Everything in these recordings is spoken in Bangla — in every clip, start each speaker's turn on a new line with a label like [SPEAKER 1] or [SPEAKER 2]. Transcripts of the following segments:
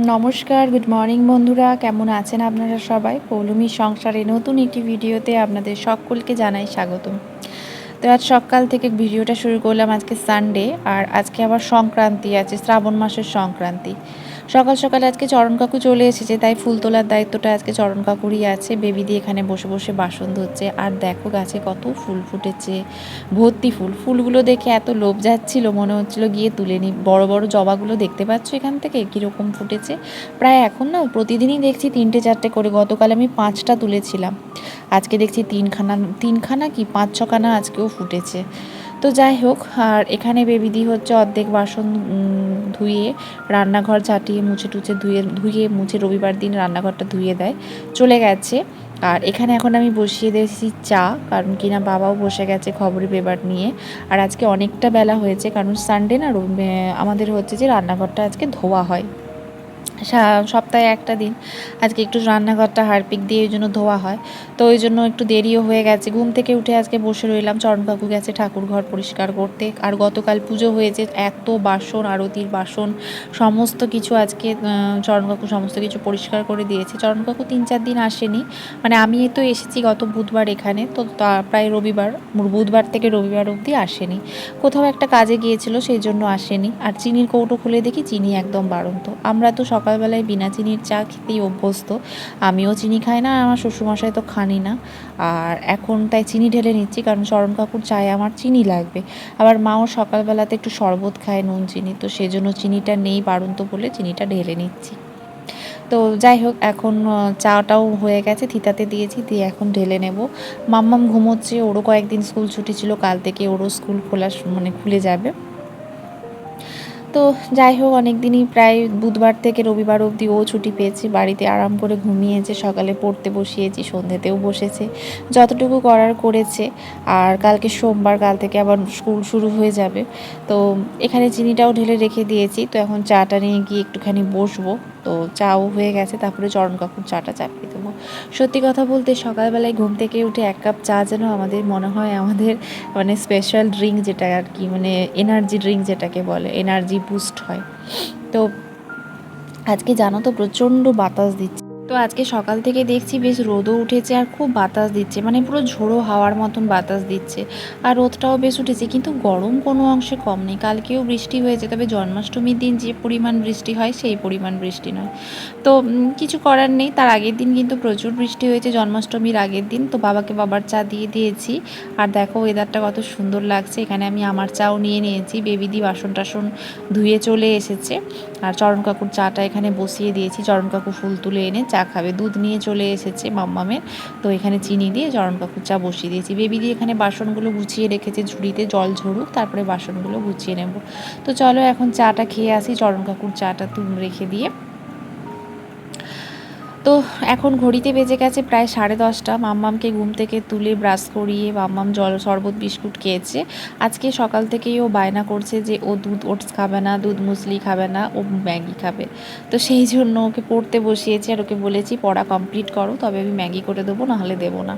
[SPEAKER 1] নমস্কার, গুড মর্নিং বন্ধুরা, কেমন আছেন আপনারা সবাই? পৌলমীর সংসারে নতুন একটি ভিডিওতে আপনাদের সকলকে জানাই স্বাগতম। তো আজ সকাল থেকে ভিডিওটা শুরু করলাম, আজকে সানডে আর আজকে আবার সংক্রান্তি আছে, শ্রাবণ মাসের সংক্রান্তি। সকাল সকাল আজকে চরণ কাকু চলে এসেছে, তাই ফুল তোলার দায়িত্বটা আজকে চরণ কাকুরই আছে। বেবি দিয়ে এখানে বসে বসে বাসন ধুচ্ছে। আর দেখো গাছে কত ফুল ফুটেছে, ভর্তি ফুল। ফুলগুলো দেখে এত লোভ যাচ্ছিল, মনে হচ্ছিল গিয়ে তুলে নিই। বড় বড় জবাগুলো দেখতে পাচ্ছ এখান থেকে কীরকম ফুটেছে। প্রায় এখন না প্রতিদিনই দেখছি 3-4টে করে। গতকাল আমি 5টা তুলেছিলাম, আজকে দেখছি তিনখানা কি 5-6খানা আজকেও ফুটেছে। তো যাই হোক, আর এখানে বেবিদি হচ্ছে অর্ধেক বাসন ধুয়ে রান্নাঘর ঝাঁটিয়ে মুছে টুছে ধুয়ে মুছে রবিবার দিন রান্নাঘরটা ধুয়ে দেয়, চলে গেছে। আর এখানে এখন আমি বসিয়ে দিয়েছি চা, কারণ কিনা বাবাও বসে গেছে খবরের পেপার নিয়ে। আর আজকে অনেকটা বেলা হয়েছে, কারণ সানডে না আমাদের হচ্ছে যে রান্নাঘরটা আজকে ধোয়া হয় সপ্তাহে একটা দিন। আজকে একটু রান্নাঘরটা হারপিক দিয়ে ওই জন্য ধোয়া হয়, তো ওই জন্য একটু দেরিও হয়ে গেছে। ঘুম থেকে উঠে আজকে বসে রইলাম। চরণ কাকু গেছে ঠাকুর ঘর পরিষ্কার করতে। আর গতকাল পুজো হয়েছে, এত বাসন, আরতির বাসন সমস্ত কিছু আজকে চরণ কাকু সমস্ত কিছু পরিষ্কার করে দিয়েছে। চরণ কাকু 3-4 দিন আসেনি, মানে আমি তো এসেছি গত বুধবার এখানে, তো প্রায় বুধবার থেকে রবিবার অবধি আসেনি। কোথাও একটা কাজে গিয়েছিল, সেই জন্য আসেনি। আর চিনির কৌটো খুলে দেখি চিনি একদম বাড়ন্ত। আমরা তো সকালবেলায় বিনা চিনির চা খেতেই অভ্যস্ত। আমিও চিনি খাই না, আর আমার শ্বশুরমশাই তো খানি না। আর এখন তাই চিনি ঢেলে নিচ্ছি, কারণ চরণ কাকুর চায়ে আমার চিনি লাগবে। আবার মাও সকালবেলাতে একটু শরবত খায় নুন চিনি, তো সেজন্য চিনিটা নেই বাড়ন্ত বলে চিনিটা ঢেলে নিচ্ছি। তো যাই হোক, এখন চাটাও হয়ে গেছে, থিতাতে দিয়েছি, দিয়ে এখন ঢেলে নেব। মাম্মাম ঘুমোচ্ছে, ওরও কয়েকদিন স্কুল ছুটি ছিল, কাল থেকে ওরও স্কুল খুলে যাবে। তো যাই হোক, অনেক দিনই প্রায় বুধবার থেকে রবিবার অবধি ও ছুটি পেয়েছে, বাড়িতে আরাম করে ঘুমিয়েছে। সকালে পড়তে বসিয়েছি, সন্ধ্যেতেও বসেছে, যতটুকু করার করেছে। আর কালকে সোমবার, কাল থেকে আবার স্কুল শুরু হয়ে যাবে। তো এখানে চিনিটাও ঢেলে রেখে দিয়েছি, তো এখন চাটা নিয়ে গিয়ে একটুখানি বসবো। তো চাও হয়ে গেছে, তারপরে চরণ কাকুর চাটা চাপিয়ে দেবো। সত্যি কথা বলতে সকালবেলায় ঘুম থেকে উঠে 1 কাপ চা যেন আমাদের মনে হয় আমাদের মানে স্পেশাল ড্রিঙ্ক, যেটা আর কি, মানে এনার্জি ড্রিঙ্ক যেটাকে বলে, এনার্জি বুস্ট হয়। তো আজকে জানো তো প্রচণ্ড বাতাস দিচ্ছে। তো আজকে সকাল থেকে দেখছি বেশ রোদও উঠেছে আর খুব বাতাস দিচ্ছে, মানে পুরো ঝোড়ো হাওয়ার মতন বাতাস দিচ্ছে। আর রোদটাও বেশ উঠেছে, কিন্তু গরম কোনো অংশে কম নেই। কালকেও বৃষ্টি হয়েছে, তবে জন্মাষ্টমীর দিন যে পরিমাণ বৃষ্টি হয় সেই পরিমাণ বৃষ্টি নয়। তো কিছু করার নেই, তার আগের দিন কিন্তু প্রচুর বৃষ্টি হয়েছে, জন্মাষ্টমীর আগের দিন। তো বাবাকে বাবার চা দিয়ে দিয়েছি। আর দেখো ওয়েদারটা কত সুন্দর লাগছে। এখানে আমি আমার চাও নিয়ে নিয়েছি, বেবিদি বাসন টাসন ধুয়ে চলে এসেছে। আর চরণ কাকুর চাটা এখানে বসিয়ে দিয়েছি। চরণ কাকু ফুল তুলে এনে চা খাবে, দুধ নিয়ে চলে এসেছে মাম্মামের। তো এখানে চিনি দিয়ে চরণ কাকুর চা বসিয়ে দিয়েছি। বেবি দিয়ে এখানে বাসনগুলো গুছিয়ে রেখেছে, ঝুড়িতে জল ঝরুক, তারপরে বাসনগুলো গুছিয়ে নেব। তো চলো এখন চাটা খেয়ে আসি, চরণ কাকুর চাটা রেখে দিয়ে। তো এখন ঘড়িতে বেজে গেছে প্রায় 10:30। মাম্মামকে ঘুম থেকে তুলে ব্রাশ করিয়ে মাম্মাম জল শরবত বিস্কুট খেয়েছে। আজকে সকাল থেকেই ও বায়না করছে যে ও দুধ ওটস খাবে না, দুধ মুসলি খাবে না, ও ম্যাগি খাবে। তো সেই জন্য ওকে পড়তে বসিয়েছি, আর ওকে বলেছি পড়া কমপ্লিট করো, তবে আমি ম্যাগি করে দেবো, নাহলে দেবো না।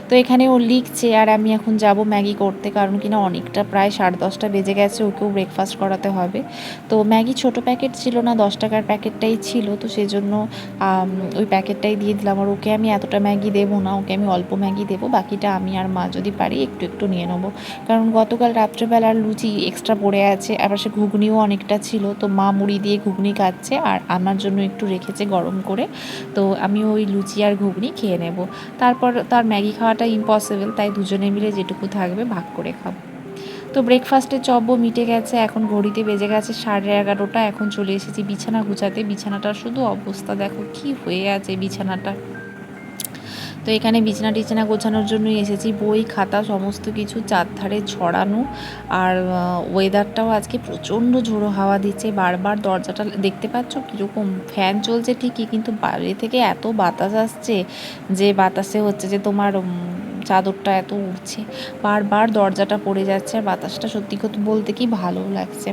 [SPEAKER 1] তো এখানে ও লিখছে, আর আমি এখন যাব ম্যাগি করতে, কারণ কিনা অনেকটা প্রায় 10:30 বেজে গেছে, ওকেও ব্রেকফাস্ট করাতে হবে। তো ম্যাগি ছোট প্যাকেট ছিল না, 10 টাকার প্যাকেটটাই ছিল, তো সেজন্য ওই প্যাকেটটাই দিয়ে দিলাম। আর ওকে আমি এতটা ম্যাগি দেবো না, ওকে আমি অল্প ম্যাগি দেবো, বাকিটা আমি আর মা যদি পারি একটু একটু নিয়ে নেবো। কারণ গতকাল রাত্রেবেলার লুচি এক্সট্রা পড়ে আছে, আবার সে ঘুগনিও অনেকটা ছিল, তো মা মুড়ি দিয়ে ঘুগনি খাচ্ছে আর আমার জন্য একটু রেখেছে গরম করে। তো আমি ওই লুচি আর ঘুগনি খেয়ে নেব। তারপর তার ম্যাগি খাওয়াটা ইম্পসিবল, তাই দুজনে মিলে যেটুকু থাকবে ভাগ করে খাবো। তো ব্রেকফাস্টের চপও মিটে গেছে, এখন ঘড়িতে বেজে গেছে 11:30। এখন চলে এসেছি বিছানা গুছাতে। বিছানাটার শুধু অবস্থা দেখো কি হয়ে আছে বিছানাটা। তো এখানে বিছানা টিছানা গোছানোর জন্যই এসেছি, বই খাতা সমস্ত কিছু চারধারে ছড়ানো। আর ওয়েদারটাও আজকে প্রচণ্ড ঝোড়ো হাওয়া দিচ্ছে, বারবার দরজাটা দেখতে পাচ্ছ কীরকম, ফ্যান চলছে ঠিকই, কিন্তু বাইরে থেকে এত বাতাস আসছে যে বাতাসে হচ্ছে যে তোমার চাদরটা এত উঠছে, বারবার দরজাটা পড়ে যাচ্ছে। আর বাতাসটা সত্যি কথা বলতে কি ভালো লাগছে।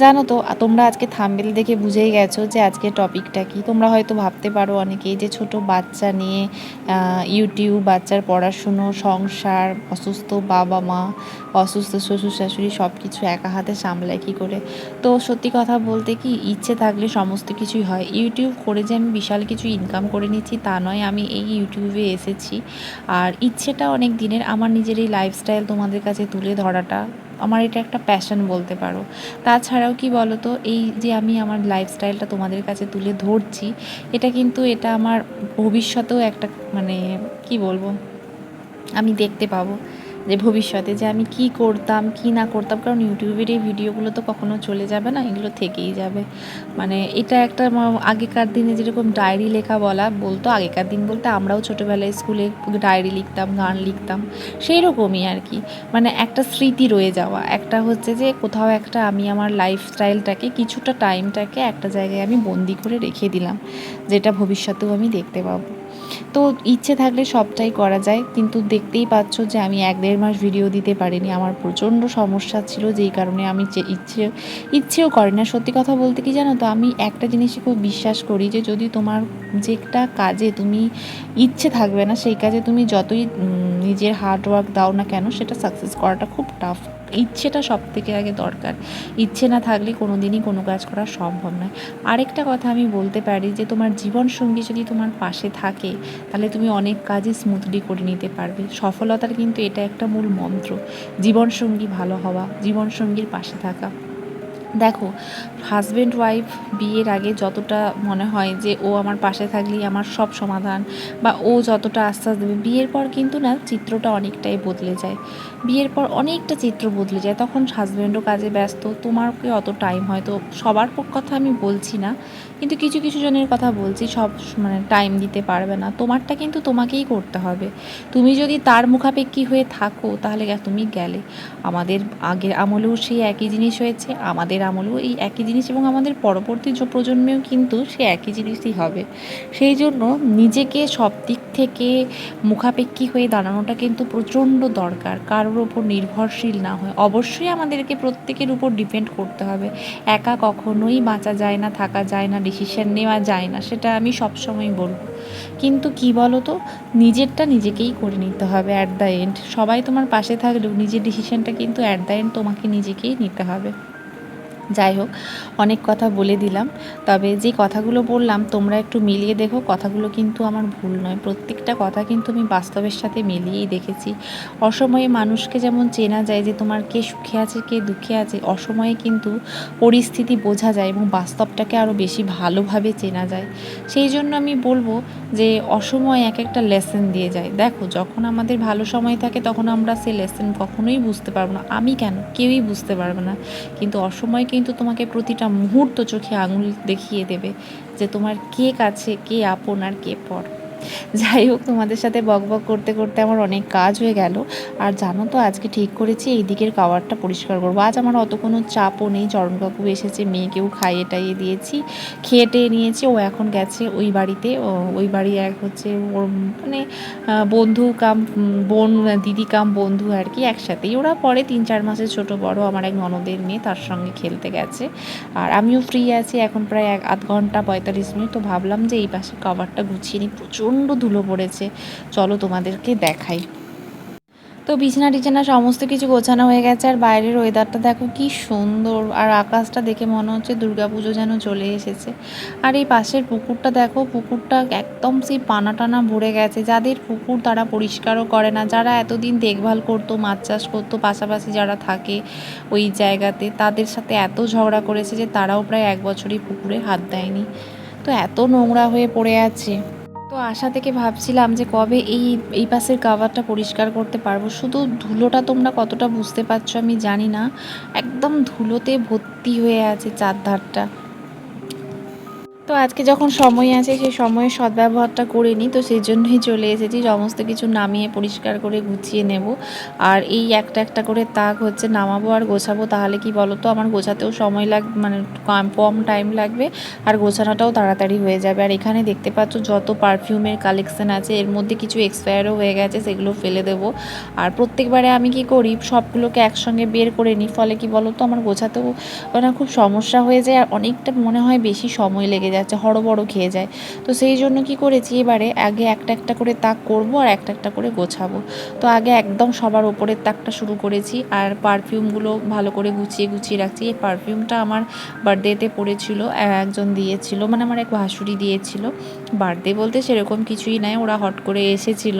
[SPEAKER 1] জানো তো তোমরা আজকে থাম্বনেল দেখে বুঝেই গেছো যে আজকে টপিকটা কি। তোমরা হয়তো ভাবতে পারো অনেকেই যে ছোট বাচ্চা নিয়ে ইউটিউব, বাচ্চার পড়াশুনো, সংসার, অসুস্থ বাবা মা, অসুস্থ শ্বশুর শাশুড়ি সব কিছু একা হাতে সামলায় কী করে। তো সত্যি কথা বলতে কি, ইচ্ছে থাকলে সমস্ত কিছুই হয়। ইউটিউব করে যে আমি বিশাল কিছু ইনকাম করে নিচ্ছি তা নয়, আমি এই ইউটিউবে এসেছি আর ইচ্ছেটা অনেক দিনের, আমার নিজের এই লাইফস্টাইল তোমাদের কাছে তুলে ধরাটা আমার এটা একটা প্যাশন বলতে পারো। তাছাড়াও কি বলো তো, এই যে আমি আমার লাইফস্টাইলটা তোমাদের কাছে তুলে ধরছি, এটা কিন্তু এটা আমার ভবিষ্যতেও একটা মানে কি বলবো, আমি দেখতে পাবো যে ভবিষ্যতে যে আমি কি করতাম কি না করতাম। কারণ ইউটিউবের এই ভিডিওগুলো তো কখনো চলে যাবে না, এগুলো থেকেই যাবে। মানে এটা একটা আগেকার দিনে যেরকম ডায়েরি লেখা বলতো, আগেকার দিন বলতে আমরাও ছোটোবেলায় স্কুলে ডায়েরি লিখতাম, গান লিখতাম, সেই রকমই আর কি। মানে একটা স্মৃতি রয়ে যাওয়া, একটা হচ্ছে যে কোথাও একটা আমি আমার লাইফস্টাইলটাকে কিছুটা টাইমটাকে একটা জায়গায় আমি বন্দি করে রেখে দিলাম, যেটা ভবিষ্যতেও আমি দেখতে পাবো। তো ইচ্ছে থাকলে সবটাই করা যায়, কিন্তু দেখতেই পাচ্ছ যে আমি 1-1.5 মাস ভিডিও দিতে পারিনি। আমার প্রচণ্ড সমস্যা ছিল, যেই কারণে আমি যে ইচ্ছেও করে না। সত্যি কথা বলতে কি জানো তো, আমি একটা জিনিসই খুব বিশ্বাস করি যে যদি তোমার যেটা কাজে তুমি ইচ্ছে থাকবে না, সেই কাজে তুমি যতই নিজের হার্ড ওয়ার্ক দাও না কেন, সেটা সাকসেস করাটা খুব টাফ। ইচ্ছেটা সব থেকে আগে দরকার। ইচ্ছে না থাকলে কোনো দিনই কোনো কাজ করা সম্ভব নয়। আরেকটা কথা আমি বলতে পারি যে তোমার জীবনসঙ্গী যদি তোমার পাশে থাকে, তাহলে তুমি অনেক কাজই স্মুথলি করে নিতে পারবে। সফলতার কিন্তু এটা একটা মূল মন্ত্র, জীবনসঙ্গী ভালো হওয়া, জীবনসঙ্গীর পাশে থাকা। দেখো, হাজব্যান্ড ওয়াইফ বিয়ের আগে যতটা মনে হয় যে ও আমার পাশে থাকলেই আমার সব সমাধান, বা ও যতটা আশ্বাস দেবে, বিয়ের পর কিন্তু না চিত্রটা অনেকটাই বদলে যায়। বিয়ের পর অনেকটা চিত্র বদলে যায়, তখন হাজব্যান্ডও কাজে ব্যস্ত, তোমাকে অত টাইম হয়তো, সবার কথা আমি বলছি না, কিন্তু কিছু কিছু জনের কথা বলছি, সব মানে টাইম দিতে পারবে না। তোমারটা কিন্তু তোমাকেই করতে হবে। তুমি যদি তার মুখাপেক্ষী হয়ে থাকো, তাহলে তুমি গেলে। আমাদের আগের আমলেও সেই একই জিনিস হয়েছে, আমাদের আমলেও এই একই জিনিস, এবং আমাদের পরবর্তী প্রজন্মেও কিন্তু সে একই জিনিসই হবে। সেই জন্য নিজেকে সব দিক থেকে মুখাপেক্ষী হয়ে দাঁড়ানোটা কিন্তু প্রচণ্ড দরকার, কারোর ওপর নির্ভরশীল না হয়। অবশ্যই আমাদেরকে প্রত্যেকের উপর ডিপেন্ড করতে হবে, একা কখনোই বাঁচা যায় না, থাকা যায় না, ডিসিশন নেওয়া যায় না, সেটা আমি সবসময় বলবো। কিন্তু কি বলো তো, নিজেরটা নিজেকেই করে নিতে হবে অ্যাট দ্য এন্ড। সবাই তোমার পাশে থাকলেও নিজের ডিসিশনটা কিন্তু অ্যাট দ্য এন্ড তোমাকে নিজেকেই নিতে হবে। যাই হোক, অনেক কথা বলে দিলাম, তবে যে কথাগুলো বললাম তোমরা একটু মিলিয়ে দেখো, কথাগুলো কিন্তু আমার ভুল নয়, প্রত্যেকটা কথা কিন্তু আমি বাস্তবের সাথে মিলিয়েই দেখেছি। অসময়ে মানুষকে যেমন চেনা যায় যে তোমার কে সুখে আছে কে দুঃখে আছে, অসময়ে কিন্তু পরিস্থিতি বোঝা যায় এবং বাস্তবটাকে আরও বেশি ভালোভাবে চেনা যায়। সেই জন্য আমি বলবো যে অসময় এক একটা লেসন দিয়ে যায়। দেখো, যখন আমাদের ভালো সময় থাকে তখন আমরা সে লেসন কখনোই বুঝতে পারবো না, আমি কেন, কেউই বুঝতে পারবে না। কিন্তু অসময় কিন্তু তোমাকে প্রতিটা মুহূর্ত চোখে আঙুল দেখিয়ে দেবে যে তোমার কে কাছে, কে আপন আর কে পর। যাই হোক, তোমাদের সাথে বকবক করতে করতে আমার অনেক কাজ হয়ে গেল। আর জানো তো, আজকে ঠিক করেছি এই দিকের কাওয়ারটা পরিষ্কার করবো। আজ আমার অত কোনো চাপও নেই, চরণ কাকু এসেছে, মেয়েকেও খাইয়ে টাইয়ে দিয়েছি, খেয়ে টেয়ে নিয়েছি। ও এখন গেছে ওই বাড়িতে, ওই বাড়ি এক হচ্ছে ওর মানে বন্ধু কাম বোন, দিদি কাম বন্ধু আর কি, একসাথেই ওরা পরে 3-4 মাসের ছোট বড়, আমার এক ননদের মেয়ে, তার সঙ্গে খেলতে গেছে। আর আমিও ফ্রি আছি এখন প্রায় 1-আধ ঘন্টা 45 মিনিট, তো ভাবলাম যে এই পাশে কভারটা গুছিয়ে নিই, প্রচণ্ড ধুলো পড়েছে। চলো তোমাদেরকে দেখাই। তো বিছানা টিছানা সমস্ত কিছু গোছানো হয়ে গেছে, আর বাইরের ওয়েদারটা দেখো কি সুন্দর, আর আকাশটা দেখে মনে হচ্ছে দুর্গাপুজো যেন চলে এসেছে। আর এই পাশের পুকুরটা দেখো, পুকুরটা একদম সেই পানা টানা ভরে গেছে। যাদের পুকুর তারা পরিষ্কারও করে না, যারা এতদিন দেখভাল করতো, মাছ চাষ করতো, পাশাপাশি যারা থাকে ওই জায়গাতে, তাদের সাথে এত ঝগড়া করেছে যে তারাও প্রায় 1 বছরই পুকুরে হাত দেয়নি। তো এত নোংরা হয়ে পড়ে আছে। তো আশা থেকে ভাবছিলাম যে কবে এই পাশের কাভারটা পরিষ্কার করতে পারবো। শুধু ধুলোটা তোমরা কতটা বুঝতে পারছো আমি জানি না, একদম ধুলোতে ভর্তি হয়ে আছে চারধারটা। তো তো আজকে যখন সময় আছে সেই সময়ের সদ্ব্যবহারটা করে নিই, তো সেই জন্যই চলে এসেছি। সমস্ত কিছু নামিয়ে পরিষ্কার করে গুছিয়ে নেব। আর এই একটা একটা করে তাক হচ্ছে নামাবো আর গোছাবো, তাহলে কি বলো তো আমার গোছাতেও সময় মানে কম টাইম লাগবে আর গোছানোটাও তাড়াতাড়ি হয়ে যাবে। আর এখানে দেখতে পাচ্ছ যত পারফিউমের কালেকশান আছে, এর মধ্যে কিছু এক্সপায়ারও হয়ে গেছে, সেগুলো ফেলে দেবো। আর প্রত্যেকবারে আমি কি করি, সবগুলোকে একসঙ্গে বের করে নিই, ফলে কি বলো তো আমার গোছাতেও না খুব সমস্যা হয়ে যায় আর অনেকটা মনে হয় বেশি সময় লেগে যাচ্ছে, হড়বড় খেয়ে যায়। তো সেই জন্য কি করেছি, এবারে আগে একটা একটা করে তাক করব আর একটা একটা করে গোছাবো। তো আগে একদম সবার ওপরের তাকটা শুরু করেছি আর পারফিউমগুলো ভালো করে গুছিয়ে গুছিয়ে রাখছি। এই পারফিউমটা আমার বার্থডেতে পড়েছিল, একজন দিয়েছিল, মানে আমার এক ভাসুরি দিয়েছিল। বার্থডে বলতে সেরকম কিছুই নাই, ওরা হট করে এসেছিল,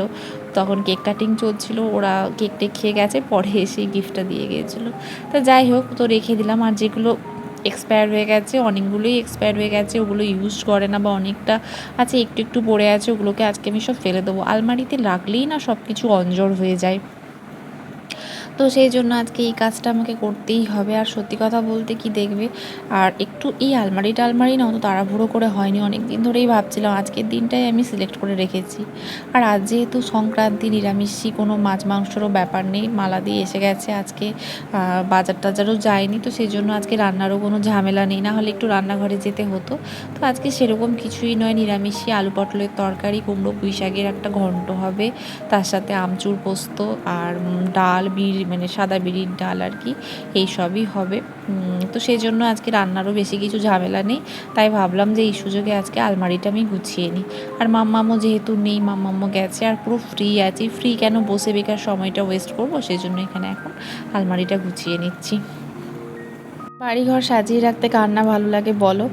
[SPEAKER 1] তখন কেক কাটিং চলছিল, ওরা কেকটা খেয়ে গেছে, পরে এসে গিফটটা দিয়ে গিয়েছিলো। তো যাই হোক, তো রেখে দিলাম। আর যেগুলো এক্সপায়ার হয়ে গেছে, অনেকগুলোই এক্সপায়ার হয়ে গেছে, ওগুলো ইউজ করে না বা অনেকটা আছে একটু একটু পড়ে আছে, ওগুলোকে আজকে আমি সব ফেলে দেবো। আলমারিতে রাখলেই না সব কিছু অঞ্জর হয়ে যায়। তো সেই জন্য আজকে এই কাজটা আমাকে করতেই হবে। আর সত্যি কথা বলতে কি দেখবে, আর একটু এই আলমারি না অত তাড়াহুড়ো করে হয়নি, অনেক দিন ধরেই ভাবছিলাম আজকের দিনটাই আমি সিলেক্ট করে রেখেছি। আর আজ যেহেতু সংক্রান্তি, নিরামিষই, কোনো মাছ মাংসেরও ব্যাপার নেই, মালা দিয়ে এসে গেছে আজকে, বাজার টাজারও যায়নি, তো সেই জন্য আজকে রান্নারও কোনো ঝামেলা নেই, না হলে একটু রান্নাঘরে যেতে হতো। তো আজকে সেরকম কিছুই নয়, নিরামিষই, আলু পটলের তরকারি, কুমড়ো পুঁই শাকের একটা ঘন্ট হবে, তার সাথে আমচুর পোস্ত আর ডাল, মানে সাদা বিরির ডাল আর কি, এই সবই হবে। তো সেই জন্য আজকে রান্নারও বেশি কিছু ঝামেলা নেই, তাই ভাবলাম যে এই সুযোগে আজকে আলমারিটা আমি গুছিয়ে নিই। আর মাম্মামও যেহেতু নেই, মাম্মামও গেছে, আর পুরো ফ্রি আছি, ফ্রি কেন বসে বেকার সময়টা ওয়েস্ট করবো, সেই জন্য এখানে এখন আলমারিটা গুছিয়ে নিচ্ছি। বাড়িঘর সাজিয়ে রাখতে কার না ভালো লাগে বলো।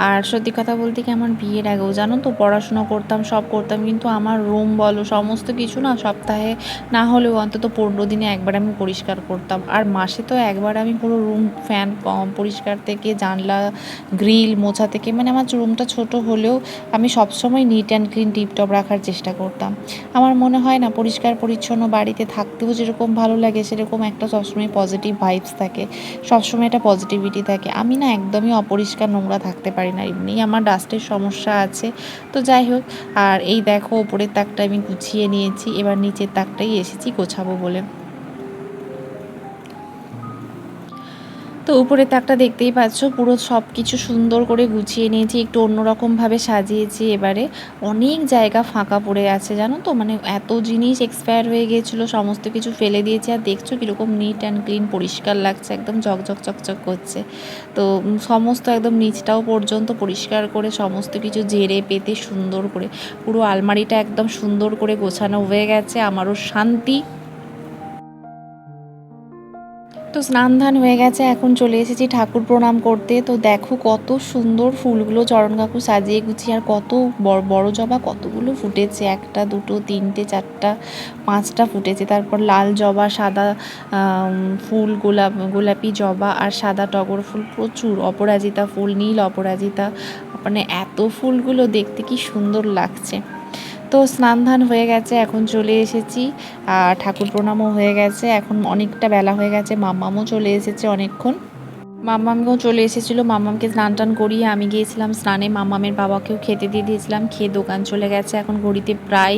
[SPEAKER 1] আর সত্যি কথা বলতে কি, আমার বিয়ের আগেও জানো তো পড়াশুনো করতাম, সব করতাম, কিন্তু আমার রুম বলো সমস্ত কিছু না সপ্তাহে না হলেও অন্তত 15 দিনে একবার আমি পরিষ্কার করতাম। আর মাসে তো একবার আমি পুরো রুম ফ্যান পরিষ্কার থেকে, জানলা গ্রিল মোছা থেকে, মানে আমার রুমটা ছোট হলেও আমি সবসময় নিট অ্যান্ড ক্লিন টিপটপ রাখার চেষ্টা করতাম। আমার মনে হয় না পরিষ্কার পরিচ্ছন্ন বাড়িতে থাকতেও যেরকম ভালো লাগে, সেরকম একটা সবসময় পজিটিভ ভাইবস থাকে, সবসময় একটা পজিটিভিটি থাকে। আমি না একদমই অপরিষ্কার নোংরা থাকতে পারি না, এমনিই আমার ডাস্টের সমস্যা আছে। তো যাই হোক, আর এই দেখো ওপরের তাকটা আমি গুছিয়ে নিয়েছি, এবার নিচের তাকটাই এসেছি গোছাবো বলে। তো উপরের তাকটা দেখতেই পাচ্ছ, পুরো সব কিছু সুন্দর করে গুছিয়ে নিয়েছি, একটু অন্যরকমভাবে সাজিয়েছি। এবারে অনেক জায়গা ফাঁকা পড়ে আছে জানো তো, মানে এত জিনিস এক্সপায়ার হয়ে গিয়েছিলো, সমস্ত কিছু ফেলে দিয়েছি। আর দেখছো কীরকম নিট অ্যান্ড ক্লিন পরিষ্কার লাগছে, একদম ঝকঝক চকচক করছে। তো সমস্ত একদম নিচটাও পর্যন্ত পরিষ্কার করে সমস্ত কিছু ঝেড়ে পেতে সুন্দর করে পুরো আলমারিটা একদম সুন্দর করে গোছানো হয়ে গেছে, আমারও শান্তি। তো স্নান ধান হয়ে গেছে, এখন চলে এসেছি ঠাকুর প্রণাম করতে। তো দেখো কত সুন্দর ফুলগুলো চরণ কাকু সাজিয়ে গুছিয়ে, আর কত বড় জবা কতগুলো ফুটেছে, একটা দুটো তিনটে চারটা পাঁচটা ফুটেছে। তারপর লাল জবা, সাদা ফুল, গোলাপি জবা আর সাদা টগর ফুল প্রচুর, অপরাজিতা ফুল, নীল অপরাজিতা, মানে এত ফুলগুলো দেখতে কি সুন্দর লাগছে। তো স্নান ধান হয়ে গেছে, এখন চলে এসেছি, আর ঠাকুর প্রণামও হয়ে গেছে, এখন অনেকটা বেলা হয়ে গেছে, মাম্মামও চলে এসেছে অনেকক্ষণ। মাম্মামকেও চলে এসেছিলো, মাম্মামকে স্নান টান করিয়ে আমি গিয়েছিলাম স্নানে, মাম্মামের বাবাকেও খেতে দিয়ে দিয়েছিলাম, খেয়ে দোকান চলে গেছে। এখন ঘড়িতে প্রায়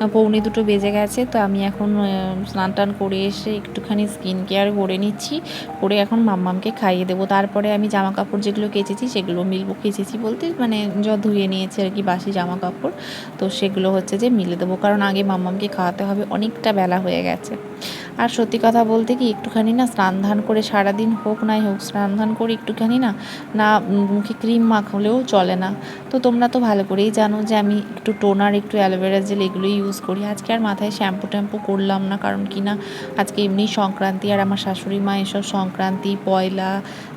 [SPEAKER 1] 1:45 বেজে গেছে। তো আমি এখন স্নান টান করে এসে একটুখানি স্কিন কেয়ার করে নিচ্ছি, করে এখন মাম্মামকে খাইয়ে দেবো। তারপরে আমি জামা কাপড় যেগুলো কেচেছি সেগুলো মিলবো, কেচেছি বলতে মানে ধুয়ে নিয়েছি আর কি, বাসি জামা কাপড়, তো সেগুলো হচ্ছে যে মিলে দেবো, কারণ আগে মাম্মামকে খাওয়াতে হবে, অনেকটা বেলা হয়ে গেছে। আর সত্যি কথা বলতে কি, একটুখানি না স্নান ধান করে, সারাদিন হোক নাই হোক স্নান ধান করে একটুখানি না না মুখে ক্রিম মাখলেও চলে না। তো তোমরা তো ভালো করেই জানো যে আমি একটু টোনার, একটু অ্যালোভেরা জেল এগুলোই ইউজ করি। আজকে আর মাথায় শ্যাম্পু ট্যাম্পু করলাম না, কারণ কি না আজকে এমনি সংক্রান্তি, আর আমার শাশুড়ি মা এসব সংক্রান্তি, পয়লা,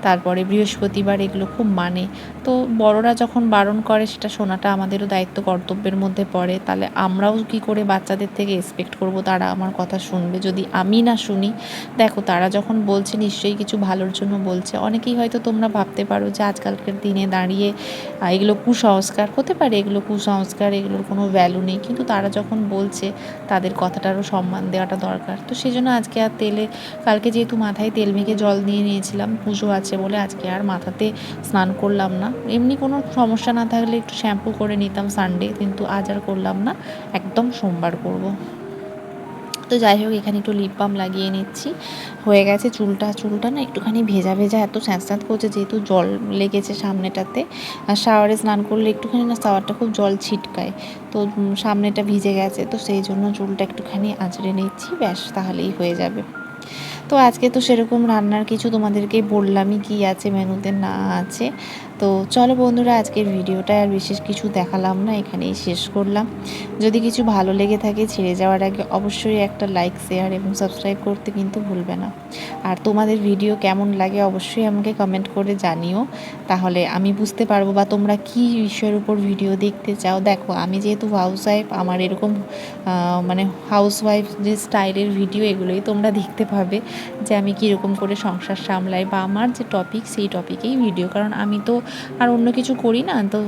[SPEAKER 1] তারপরে বৃহস্পতিবার এগুলো খুব মানে। তো বড়রা যখন বারণ করে, সেটা শোনাটা আমাদেরও দায়িত্ব, কর্তব্যের মধ্যে পড়ে। তাহলে আমরাও কি করে বাচ্চাদের থেকে এক্সপেক্ট করব তারা আমার কথা শুনবে, যদি আমি না শুনি। দেখো তারা যখন বলছে নিশ্চয়ই কিছু ভালোর জন্য বলছে, বলছে। অনেকেই হয়তো তোমরা ভাবতে পারো যে আজকালকার দিনে দাঁড়িয়ে এগুলো কুসংস্কার, হতে পারে এগুলো কুসংস্কার, এগুলোর কোনো ভ্যালু নেই, কিন্তু তারা যখন বলছে তাদের কথাটারও সম্মান দেওয়াটা দরকার। তো সেই জন্য আজকে আর কালকে যেহেতু মাথায় তেল মেখে জল দিয়ে নিয়েছিলাম, পুজো আছে বলে আজকে আর মাথাতে স্নান করলাম না। এমনি কোনো সমস্যা না থাকলে একটু শ্যাম্পু করে নিতাম সানডে, কিন্তু আজ আর করলাম না, একদম সোমবার করব। তো যাই হোক, এখানে একটু লিপ বাম লাগিয়ে নিচ্ছি। হয়ে গেছে চুলটা না একটুখানি ভেজা ভেজা, এত স্যাঁত করছে যেহেতু জল লেগেছে সামনেটাতে। আর শাওয়ারে স্নান করলে একটুখানি না শাওয়ারটা খুব জল ছিটকায়, তো সামনেটা ভিজে গেছে, তো সেই জন্য চুলটা একটুখানি আঁচড়ে নিচ্ছি, ব্যাস তাহলেই হয়ে যাবে। তো আজকে তো সেরকম রান্নার কিছু তোমাদেরকে বললামই কি আছে মেনুতে না আছে। তো চলো বন্ধুরা, আজকের ভিডিওটা আর বিশেষ কিছু দেখালাম না, এখানেই শেষ করলাম। যদি কিছু ভালো লেগে থাকে ছেড়ে যাওয়ার আগে অবশ্যই একটা লাইক, শেয়ার এবং সাবস্ক্রাইব করতে কিন্তু ভুলবে না। আর তোমাদের ভিডিও কেমন লাগে অবশ্যই আমাকে কমেন্ট করে জানিও, তাহলে আমি বুঝতে পারবো বা তোমরা কী বিষয়ের উপর ভিডিও দেখতে চাও। দেখো, আমি যেহেতু হাউসওয়াইফ, আমার এরকম মানে হাউসওয়াইফ যে স্টাইলের ভিডিও এগুলোই তোমরা দেখতে পাবে, যে আমি কীরকম করে সংসার সামলাই বা আমার যে টপিক সেই টপিকেই ভিডিও। কারণ আমি তো আর অন্য কিছু করি না, তো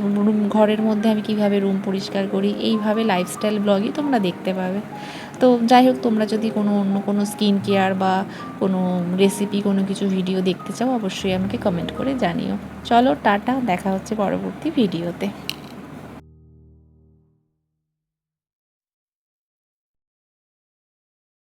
[SPEAKER 1] ঘরের মধ্যে আমি কিভাবে রুম পরিষ্কার করি, এইভাবে লাইফস্টাইল ব্লগই তোমরা দেখতে পাবে। তো যাই হোক, তোমরা যদি অন্য কোনো স্কিন কেয়ার বা কোনো রেসিপি কোনো কিছু ভিডিও দেখতে চাও অবশ্যই আমাকে কমেন্ট করে জানিও। চলো টাটা, দেখা হচ্ছে পরবর্তী ভিডিওতে।